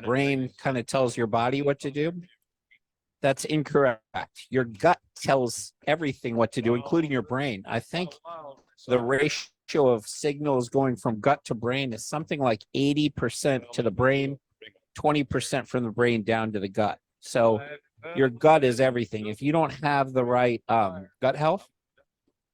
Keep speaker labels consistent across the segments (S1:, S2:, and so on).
S1: brain kind of tells your body what to do. That's incorrect. Your gut tells everything what to do, including your brain. I think the ratio of signals going from gut to brain is something like 80% to the brain, 20% from the brain down to the gut. So your gut is everything. If you don't have the right gut health,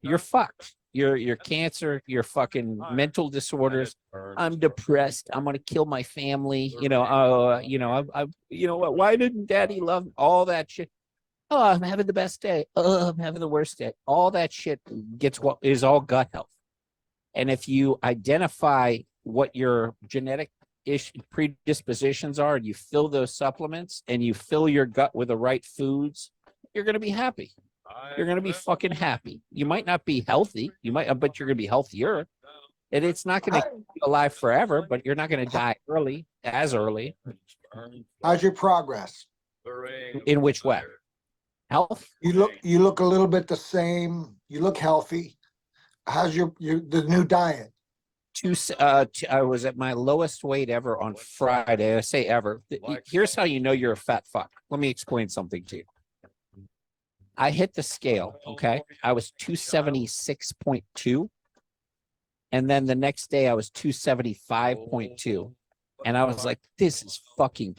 S1: you're fucked. Your cancer, your fucking mental disorders. I'm depressed. I'm gonna kill my family. What? Why didn't Daddy love me? All that shit? Oh, I'm having the best day. Oh, I'm having the worst day. All that shit gets what is all gut health. And if you identify what your genetic predispositions are, and you fill those supplements, and you fill your gut with the right foods, you're gonna be happy. You're going to be fucking happy. You might not be healthy. But you're going to be healthier. And it's not going to keep you alive forever, but you're not going to die as early.
S2: How's your progress?
S1: In which way? Health?
S2: You look a little bit the same. You look healthy. How's the new diet?
S1: I was at my lowest weight ever on Friday. I say ever. Here's how you know you're a fat fuck. Let me explain something to you. I hit the scale, okay? I was 276.2. And then the next day I was 275.2. And I was like, this is fucking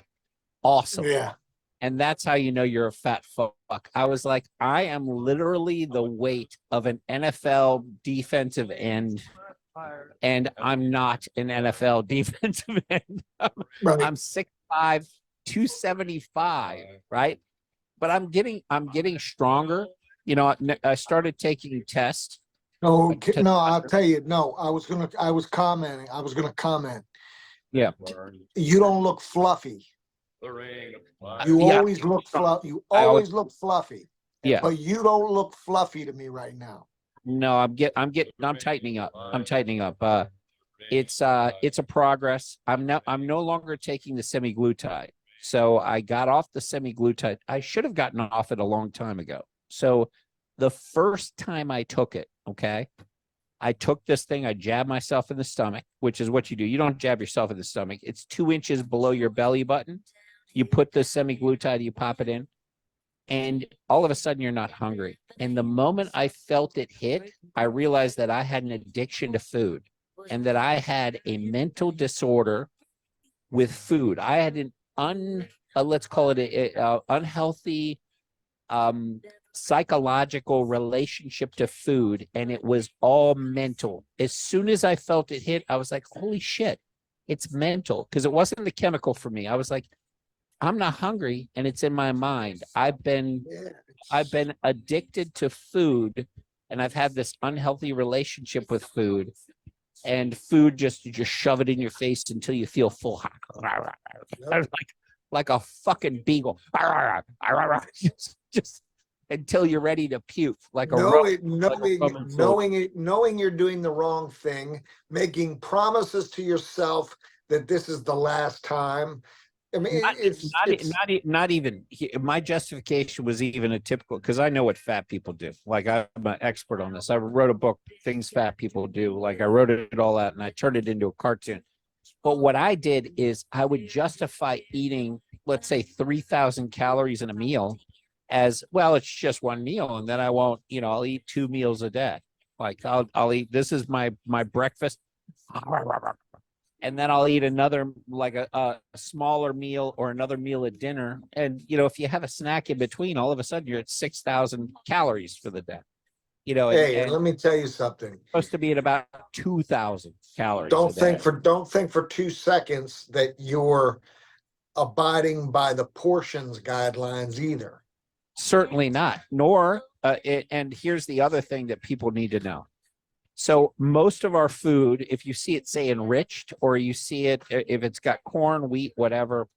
S1: awesome.
S2: Yeah.
S1: And that's how you know you're a fat fuck. I was like, I am literally the weight of an NFL defensive end. And I'm not an NFL defensive end.
S2: Right.
S1: I'm 6'5", 275, right? But I'm getting stronger. I started taking tests.
S2: No, I'll tell you. No, I was gonna comment.
S1: Yeah.
S2: You don't look fluffy. You always look fluffy. You always look fluffy.
S1: Yeah.
S2: But you don't look fluffy to me right now.
S1: No, I'm tightening up. I'm tightening up. It's a progress. I'm no longer taking the semaglutide. So I got off the semaglutide. I should have gotten off it a long time ago. So the first time I took it, okay, I took this thing, I jabbed myself in the stomach, which is what you do. You don't jab yourself in the stomach. It's 2 inches below your belly button. You put the semaglutide, you pop it in, and all of a sudden you're not hungry. And the moment I felt it hit, I realized that I had an addiction to food and that I had a mental disorder with food. I had an let's call it a unhealthy psychological relationship to food, and it was all mental. As soon as I felt it hit, I was like, holy shit, it's mental, because it wasn't the chemical for me. I was like, I'm not hungry, and it's in my mind. I've been addicted to food, and I've had this unhealthy relationship with food. And food, you just shove it in your face until you feel full. Like a fucking beagle. Just until you're ready to puke.
S2: Knowing you're doing the wrong thing, making promises to yourself that this is the last time. I mean,
S1: not even my justification was even a typical, because I know what fat people do. Like, I'm an expert on this. I wrote a book, Things Fat People Do. Like, I wrote it all out and I turned it into a cartoon. But what I did is I would justify eating, let's say, 3,000 calories in a meal as, well, it's just one meal, and then I won't, I'll eat 2 meals a day. Like, I'll eat, this is my breakfast. And then I'll eat another, like a smaller meal or another meal at dinner. And, if you have a snack in between, all of a sudden you're at 6,000 calories for the day.
S2: Hey, let me tell you something.
S1: Supposed to be at about 2,000 calories.
S2: Don't think for 2 seconds that you're abiding by the portions guidelines either.
S1: Certainly not. Nor, and here's the other thing that people need to know. So most of our food, if you see it, say, enriched, or you see it, if it's got corn, wheat, whatever,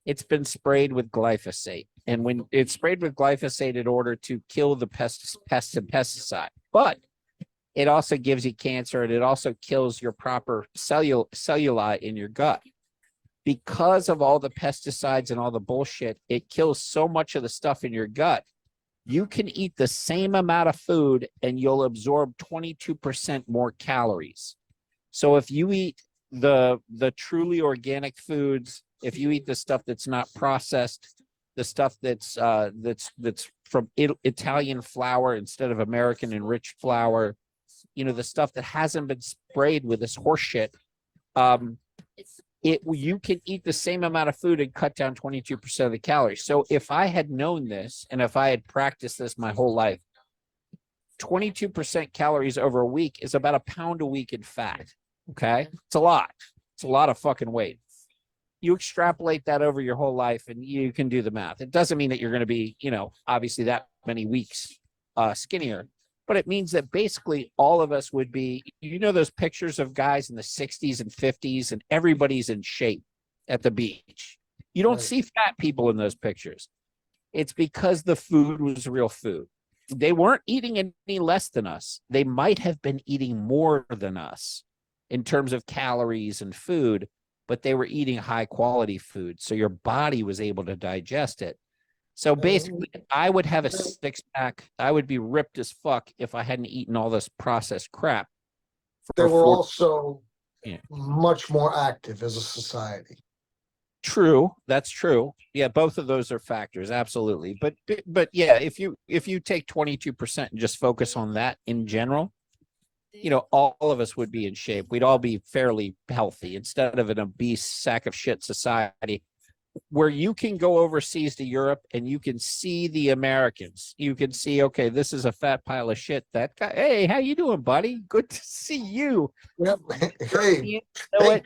S1: it's been sprayed with glyphosate. And when it's sprayed with glyphosate in order to kill the pest and pesticide, but it also gives you cancer, and it also kills your proper celluli in your gut. Because of all the pesticides and all the bullshit, it kills so much of the stuff in your gut. You can eat the same amount of food and you'll absorb 22% more calories. So if you eat the truly organic foods if you eat the stuff that's not processed, the stuff that's from Italian flour instead of American enriched flour, you know, the stuff that hasn't been sprayed with this horse shit, you can eat the same amount of food and cut down 22% of the calories. So if I had known this, and if I had practiced this my whole life, 22% calories over a week is about a pound a week in fat. Okay. It's a lot. It's a lot of fucking weight. You extrapolate that over your whole life and you can do the math. It doesn't mean that you're going to be, you know, obviously that many weeks skinnier, but it means that basically all of us would be, you know, those pictures of guys in the 60s and 50s and everybody's in shape at the beach. You don't see fat people in those pictures. It's because the food was real food. They weren't eating any less than us. They might have been eating more than us in terms of calories and food, but they were eating high quality food. So your body was able to digest it. So basically, I would have a six pack. I would be ripped as fuck if I hadn't eaten all this processed crap.
S2: They were also much more active as a society.
S1: True, that's true. Yeah, both of those are factors, absolutely. But yeah, if you take 22% and just focus on that in general, you know, all of us would be in shape. We'd all be fairly healthy instead of an obese sack of shit society where you can go overseas to Europe and you can see the Americans. You can see, okay, this is a fat pile of shit. That guy, hey, how you doing, buddy? Good to see you.
S2: Yep. Hey,
S1: you know